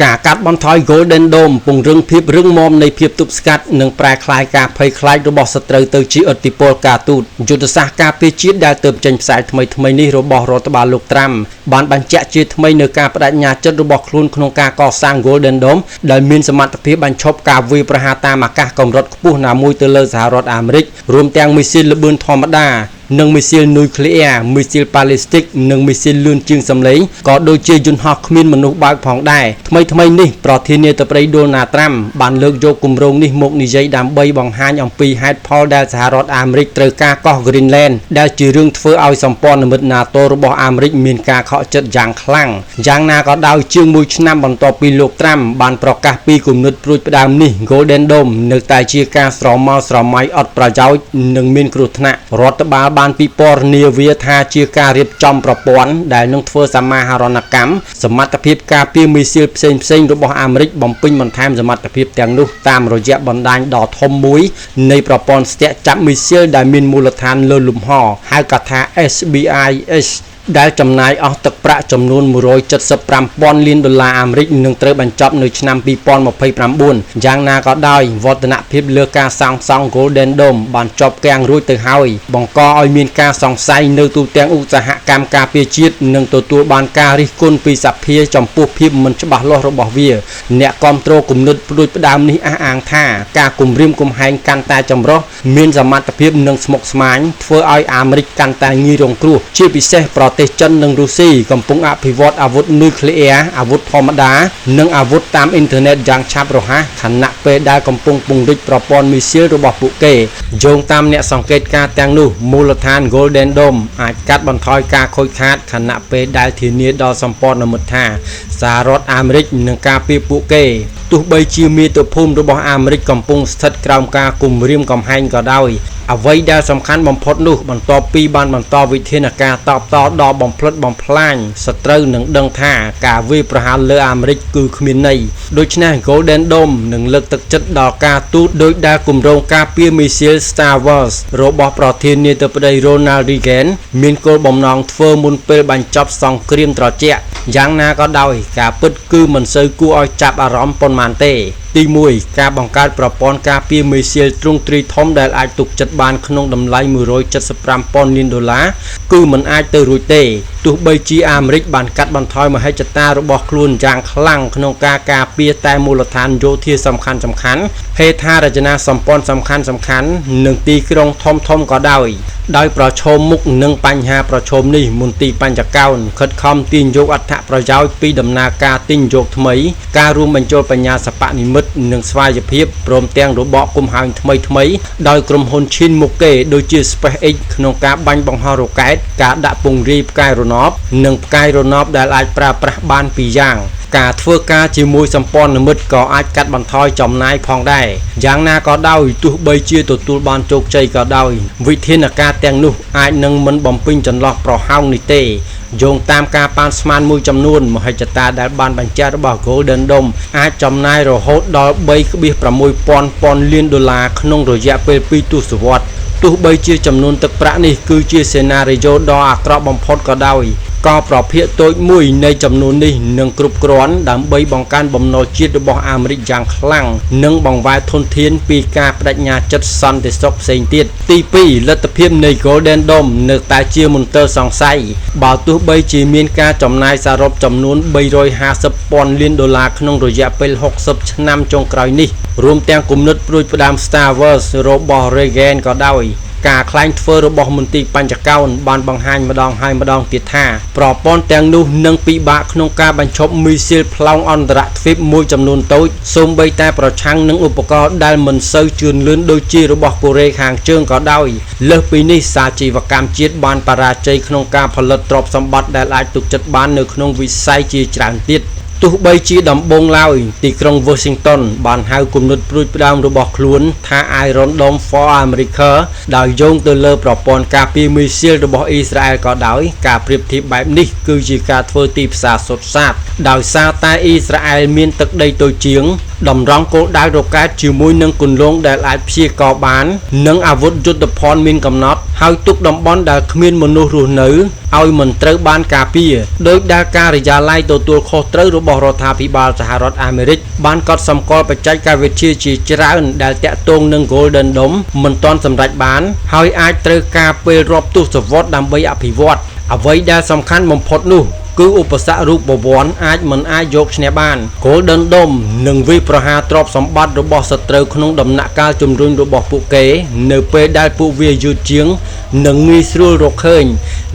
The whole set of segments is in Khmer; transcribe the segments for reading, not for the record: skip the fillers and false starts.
ការកាត់បន្ថយ Golden Dome ពង្រឹងភាពរឹងមាំនៃភាពទប់ស្កាត់និងប្រែក្លាយការភ័យខ្លាចរបស់សត្រូវទៅជាឥទ្ធិពលការទូតយុទ្ធសាស្ត្រការពារជាតិដែលទើបចេញផ្សាយថ្មីៗនេះរបស់រដ្ឋបាលលោកត្រាំបានបញ្ជាក់ជាថ្មីនៅការបដិញ្ញាចិត្តរបស់ខ្លួនក្នុងការកសាង Golden Dome ដែលមានសមត្ថភាពបញ្ឈប់ការវាយប្រហារតាមអាកាសកម្រិតខ្ពស់ណាមួយទៅលើសហរដ្ឋអាមេរិករួមទាំងមីស៊ីលល្បឿនធម្មតានិងមីស៊ីលនុយក្លេអ៊ែរមីស៊ីលប៉ាឡេស្ទិកនិងមីស៊ីលលឿនជាងសម្លេងក៏ដូចជាយន្តហោះគ្មានមនុស្សបើកផងដែរថ្មីនេះប្រធានាធិបតីដូណាល់ត្រាំបានលើកយកគម្រោងនេះមកនិយាយដើម្បីបង្ហាញអំពីហេតុផលដែលសហរដ្ឋអាមេរិកត្រូវការកោះ Greenland ដែលជារឿងធ្វើឲ្យសម្ព័ន្ធមិត្ត NATO របស់អាមេរិកមានការខកចិត្តយ៉ាងខ្លាំងយ៉ាងណាក៏ដោយជាង1ឆ្នាំបន្ទាប់ពីលោកត្រាំបានប្រកាសពីគំនិតព្រួយផ្ដើមនេះ Golden Dome នៅតែជាការស្រមើស្រមៃអត់ប្រយោជន៍និងមានគ្រោះថ្នាក់រដ្ឋបាលបានពិពណ៌នាវាថាជាការរៀបចំប្រព័ន្ធដែលនឹងធ្វើសមាហរណកម្មសមត្ថភាពការពារមីស៊ីលផ្សេងៗរបស់អាមេរិកបំពេញបន្ថែមសមត្ថភាពទាំងនោះតាមរយៈបណ្ដាញដ៏ធំមួយនៃប្រព័ន្ធស្ទាក់ចាប់មីស៊ីលដែលមានមូលដ្ឋានលើលំហហៅកាត់ថា SBIS ដែលចំណាយអស់ទឹកប្រាក់ចំនួន$175,000 លានអាមេរិកនឹងត្រូវបញ្ចប់នៅឆ្នាំ2029យ៉ាងណាក៏ដោយវឌ្ឍនភាពលើការសាងសង់ Golden Dome បានចប់គាំងរួចទៅហើយបង្កឲ្យមានការសង្ស័យនៅទូទាំងឧស្សាហកម្មការពារជាតិនិងទទួលបានការរិះគន់ពីសភាចំពោះភាពមិនច្បាស់លាស់របស់វាអ្នកគាំទ្រគំនិតព្រួយផ្ដើមនេះអះអាងថាការគំរាមកំហែងកាន់តែចម្រុះមានសមត្ថភាពនិងស្មុគស្មាញធ្វើឲ្យអាមេរិកកាន់តែងាយរងគ្រោះជាពិសេសប្រទេសចិននិងរុស្ស៊ីកំពុងអភិវឌ្ឍអាវុធនុយក្លេអ៊ែរអាវុធធម្មតានិងអាវុធតាមអ៊ីនធឺណិតយ៉ាងឆាប់រហ័សខណៈពេលដែលកំពុងពង្រីកប្រព័ន្ធមីស៊ីលរបស់ពួកគេយោងតាមអ្នកសង្កេតការណ៍ទាំងនោះមូលដ្ឋាន Golden Dome អាចកាត់បន្ថយការខូចខាតខណៈពេលដែលធានាដល់សម្ព័ន្ធមិត្តថាសហរដ្ឋអាមេរិកនឹងការពារពួកគេទោះបីជាមាតុភូមិរបស់អាមេរិកកំពុងស្ថិតក្រោមការគំរាមកំហែងក៏ដោយអ្វីដែលសំខាន់បំផុតនោះបន្ទាប់ពីបានបន្តវិធានការតបតដល់បំផ្លិចបំផ្លាញសត្រូវនឹងដឹងថាការវាយប្រហារលើអាមេរិកគឺគ្មានន័យដូច្នេះ Golden Dome នឹងលើកទឹកចិត្តដល់ការទូតដោយដែលគម្រោងការពារមីស៊ីល Star Wars របស់ប្រធានាធិបតី Ronald Reagan មានគោលបំណងធ្វើមុនពេលបញ្ចប់សង្គ្រាមត្រជាក់យ៉ាងណាក៏ដោយការពិតគឺមិនសូវគួរឲ្យចាប់អារម្មណ៍ប៉ុន្មានទេទី1ការបង្កើតប្រព័ន្ធការពារមីស៊ីលទ្រង់ទ្រីធំដែលអាចទប់ចិត្តបានក្នុងតម្លៃ$175,000 លានគឺមិនអាចទៅរួចទេទោះបីជាអាមេរិកបានកាត់បន្ថយមហិច្ឆតារបស់ខ្លួនយ៉ាងខ្លាំងក្នុងការការពារតែមូលដ្ឋានយោធាសំខាន់ហេដ្ឋារចនាសម្ព័ន្ធសំខាន់និងទីក្រុងធំក៏ដោយប្រឈមមុខនឹងបញ្ហាប្រឈមនេះមន្ទីរបញ្ចកោណខិតខំទាញយកអត្ថប្រយោជន៍ពីដំណើរការទិញយកថ្មីការរួមបញ្ចូលបញ្ញាសិប្បនិម្មិតនិងស្វ័យភាពព្រមទាំងរបបគំហើញថ្មីដោយក្រុមហ៊ុនឈីនមុខគេដូចជា SpaceX ក្នុងការបាញ់បង្ហោះរ៉ុកែតការដាក់ពង្រាយផ្កាយរណបនិងផ្កាយរណបដែលអាចប្រើប្រាស់បានពីរយ៉ាងការធ្វើការជាមួយសម្ព័ន្ធមិត្តក៏អាចកាត់បន្ថយចំណាយផងដែរយ៉ាងណាក៏ដោយទោះបីជាទទួលបានជោគជ័យក៏ដោយវិធានការទាំងនោះអាចនឹងមិនបំពេញចន្លោះប្រហោងនេះទេយោងតាមការប៉ាន់ស្មានមួយចំនួនមហិច្ឆតាដែលបានបញ្ជាក់របស់ Golden Dome អាចចំណាយរហូតដល់$3.6,000 លានក្នុងរយៈពេល2ទសវត្សរ៍ទោះបីជាចំនួនទឹកប្រាក់នេះគឺជាសេណារីយ៉ូដ៏អាក្រក់បំផុតក៏ដោយក៏ប្រភេទតូចមួយនៃចំនួននេះនឹងគ្រប់គ្រាន់ដើម្បីបង្កើនបំណុលជាតិរបស់អាមេរិកយ៉ាងខ្លាំងនិងបង្វែរធនធានពីការបដិញ្ញាចិត្តសន្តិសុខផ្សេងទៀតទី2លទ្ធភាពនៃ Golden Dome នៅតែជាមន្ទិលសង្ស័យបើទោះបីជាមានការចំណាយសរុបចំនួន$350,000 លានក្នុងរយៈពេល60ឆ្នាំចុងក្រោយនេះរួមទាំងគំនិតព្រួយផ្ដើម Star Wars របស់ Reagan ក៏ដោយការខ្លែងធ្វើរបស់មន្ទីរបញ្ចកោណបានបង្ហាញម្ដងហើយម្ដងទៀតថាប្រព័ន្ធទាំងនោះនឹងពិបាកក្នុងការបញ្ឈប់មីស៊ីលប្លង់អន្តរទ្វីបមួយចំនួនតូចសូម្បីតែប្រឆាំងនឹងឧបករណ៍ដែលមិនសូវជឿនលឿនដូចជារបស់កូរ៉េខាងជើងក៏ដោយលើសពីនេះសាជីវកម្មជាតិបានបរាជ័យក្នុងការផលិតទ្រព្យសម្បត្តិដែលអាចទុកចិត្តបាននៅក្នុងវិស័យជាច្រើនទៀតទោះបីជាដំបូងឡើយទីក្រុង Washington បានហៅគំនិតព្រួយផ្ដើមរបស់ខ្លួនថា Iron Dome for America ដោយយោងទៅលើប្រព័ន្ធការពារមីស៊ីលរបស់អ៊ីស្រាអែលក៏ដោយការប្រៀបធៀបបែបនេះគឺជាការធ្វើទីផ្សារសុទ្ធសាធដោយសារតែអ៊ីស្រាអែលមានទឹកដីតូចជាងតម្រង់គោលដៅរ៉ុកែតជាមួយនឹងគន្លងដែលអាចព្យាករបាននិងអាវុធយុទ្ធភ័ណ្ឌមានកំណត់ ហើយទុកតំបន់ដែលគ្មានមនុស្សរស់នៅឲ្យមិនត្រូវបានការពារដោយដែលការិយាល័យទទួលខុសត្រូវរបស់រដ្ឋាភិបាលសហរដ្ឋអាមេរិកបានកត់សម្គាល់បច្ចេកវិទ្យាជាច្រើនដែលតាក់ទងនឹង Golden Dome មិនទាន់សម្រេចបានហើយអាចត្រូវការពេលរាប់ទសវត្សរ៍ដើម្បីអភិវឌ្ឍអ្វីដែលសំខាន់បំផុតនោះគឺឧបសគ្គរូបវ័ន្តអាចយកឈ្នះបាន Golden Dome នឹងវាយប្រហារទ្រព្យសម្បត្តិរបស់សត្រូវក្នុងដំណាក់កាលជំរុញរបស់ពួកគេនៅពេលដែលពួកវាយឺតជាងនិងងាយស្រួលរកឃើញ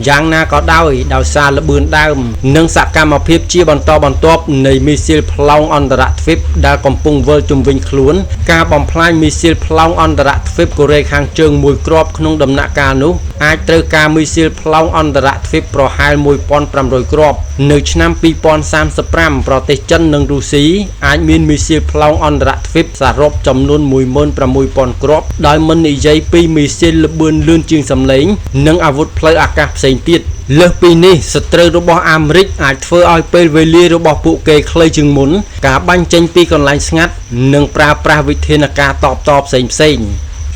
យ៉ាងណាក៏ដោយសារល្បឿនដើមនិងសកម្មភាពជាបន្តបន្ទាប់នៃមីស៊ីលប្លង់អន្តរទ្វីបដែលកំពុងវិលជុំវិញខ្លួនការបំផ្លាញមីស៊ីលប្លង់អន្តរទ្វីបកូរ៉េខាងជើងមួយគ្រាប់ក្នុងដំណាក់កាលនោះអាចត្រូវការមីស៊ីលប្លង់អន្តរទ្វីបប្រហែល 1,500 គ្រាប់នៅឆ្នាំ 2035 ប្រទេសចិននិងរុស្ស៊ីអាចមានមីស៊ីលប្លង់អន្តរទ្វីបសរុបចំនួន 16,000 គ្រាប់ដោយមិននិយាយពីមីស៊ីលល្បឿនលឿនជាងសំឡេងនិងអាវុធផ្លូវអាកាសផ្សេងទៀតលើសពីនេះសត្រូវរបស់អាមេរិកអាចធ្វើឲ្យពេលវេលារបស់ពួកគេខ្លីជាងមុនការបាញ់ចេញពីកន្លែងស្ងាត់និងប្រើប្រាស់វិធានការតបផ្សេង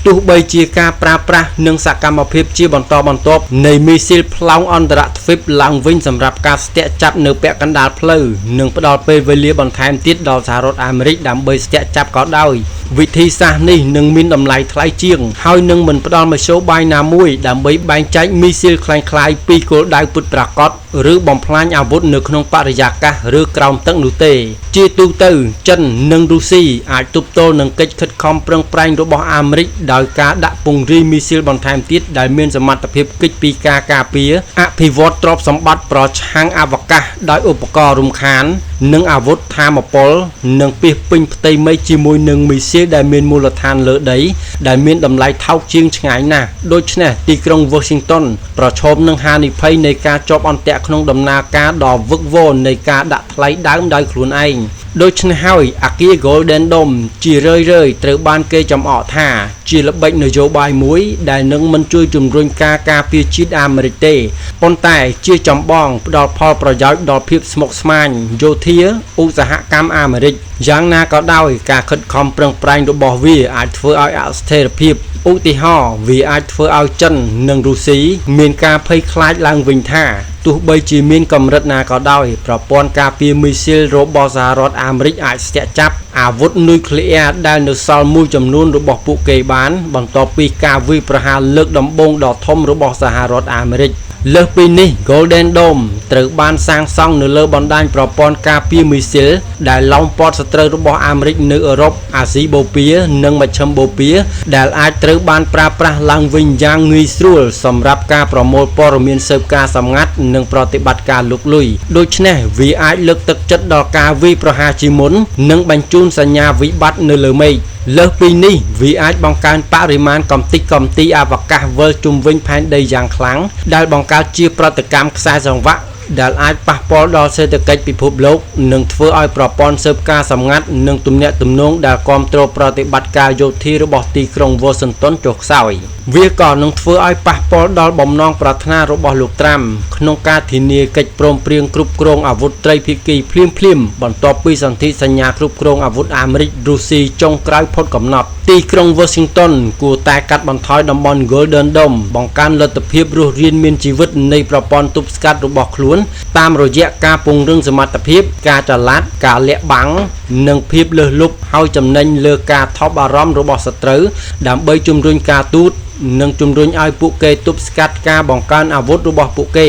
ទោះបីជាការប្រើប្រាស់និងសកម្មភាពជាបន្តបន្ទាប់នៃមីស៊ីលប្លង់អន្តរទ្វីបឡើងវិញសម្រាប់ការស្ទាក់ចាប់នៅពាក់កណ្ដាលផ្លូវនិងផ្ដល់ពេលវេលាបន្ថែមទៀតដល់សហរដ្ឋអាមេរិកដើម្បីស្ទាក់ចាប់ក៏ដោយវិធីសាស្ត្រនេះនឹងមានតម្លៃថ្លៃជាងហើយនឹងមិនផ្ដល់មធ្យោបាយណាមួយដើម្បីបែងចែកមីស៊ីលคล้ายៗពីគោលដៅពិតប្រាកដឬបំផ្លាញអាវុធនៅក្នុងបរិយាកាសឬក្រោមទឹកនោះទេជាទូទៅចិននិងរុស្ស៊ីអាចទប់ទល់នឹងកិច្ចខិតខំប្រឹងប្រែងរបស់អាមេរិកដោយការដាក់ពង្រាយមីស៊ីលបន្ថែមទៀតដែលមានសមត្ថភាពគេចពីការការពារអភិវឌ្ឍទ្រព្យសម្បត្តិប្រឆាំងអវកាសដោយឧបករណ៍រំខាននិងអាវុធថាមពលនិងពាសពេញផ្ទៃមេឃជាមួយនឹងមីស៊ីលដែលមានមូលដ្ឋានលើដីដែលមានតម្លៃថោកជាងឆ្ងាយណាស់ដូច្នេះទីក្រុង Washington ប្រឈមនឹងហានិភ័យនៃការជាប់អន្ទាក់ក្នុងដំណើរការដ៏វឹកវរនៃការដាក់ថ្លៃដើមដោយខ្លួនឯងដូច្នេះហើយអគារ Golden Dome ជារឿយៗត្រូវបានគេចំអកថាជាល្បិចនយោបាយមួយដែលនឹងមិនជួយជំរុញការការពារជាតិអាមេរិកទេប៉ុន្តែជាចម្បងផ្ដល់ផលប្រយោជន៍ដល់ភាពស្មុគស្មាញយោធាឧស្សាហកម្មអាមេរិកយ៉ាងណាក៏ដោយការខិតខំប្រឹងប្រែងរបស់វាអាចធ្វើឲ្យអស្ថិរភាពឧទាហរណ៍វាអាចធ្វើឲ្យចិននិងរុស្ស៊ីមានការភ័យខ្លាចឡើងវិញថាទោះបីជាមានកម្រិតណាក៏ដោយប្រព័ន្ធការពារមីស៊ីលរបស់សហរដ្ឋអាមេរិកអាចស្ទាក់ចាប់អាវុធនុយក្លេអ៊ែរដែលនៅសល់មួយចំនួនរបស់ពួកគេបានបន្ទាប់ពីការវាយប្រហារលើកដំបូងដ៏ធំរបស់សហរដ្ឋអាមេរិកលើសពីនេះ Golden Dome ត្រូវបានសាងសង់នៅលើបណ្ដាញប្រព័ន្ធការពារមីស៊ីលដែលឡោមព័ទ្ធសត្រូវរបស់អាមេរិកនៅអឺរ៉ុបអាស៊ីបូព៌ានិងមជ្ឈិមបូព៌ាដែលអាចត្រូវបានប្រើប្រាស់ឡើងវិញយ៉ាងងាយស្រួលសម្រាប់ការប្រមូលព័ត៌មានស៊ើបការណ៍សម្ងាត់និងប្រតិបត្តិការលុកលុយដូច្នេះវាអាចលើកទឹកចិត្តដល់ការវាយប្រហារជាមុននិងបញ្ជូនសញ្ញាវិបត្តិនៅលើមេឃលើសពីនេះវាអាចបង្កើនបរិមាណកំទេចកំទីអវកាសវិលជុំវិញផែនដីយ៉ាងខ្លាំងដែលបង្កើតជាប្រតិកម្មខ្សែសង្វាក់ដែលអាចប៉ះពាល់ដល់សេដ្ឋកិច្ចពិភពលោកនិងធ្វើឲ្យប្រព័ន្ធស៊ើបការណ៍សម្ងាត់និងទំនាក់ទំនងដែលគ្រប់គ្រងប្រតិបត្តិការយោធារបស់ទីក្រុង Washington ចុះខ្សោយវាក៏នឹងធ្វើឲ្យប៉ះពាល់ដល់បំណងប្រាថ្នារបស់លោកត្រាំក្នុងការធានាកិច្ចព្រមព្រៀងគ្រប់គ្រងអាវុធត្រីភាគីភ្លាមៗបន្ទាប់ពីសន្ធិសញ្ញាគ្រប់គ្រងអាវុធអាមេរិករុស្ស៊ីចុងក្រោយផុតកំណត់ទីក្រុង Washington គួរតែកាត់បន្ថយតំបន់ Golden Dome បង្កើនលទ្ធភាពរស់រានមានជីវិតនៃប្រព័ន្ធទប់ស្កាត់របស់ខ្លួនតាមរយៈការពង្រឹងសមត្ថភាពការចល័តការលាក់បាំងនិងភាពលើសលប់ហើយចំណេញលើការថប់បារម្ភរបស់សត្រូវដើម្បីជំរុញការទូតនិងជំរុញឲ្យពួកគេទប់ស្កាត់ការបង្កើនអាវុធរបស់ពួកគេ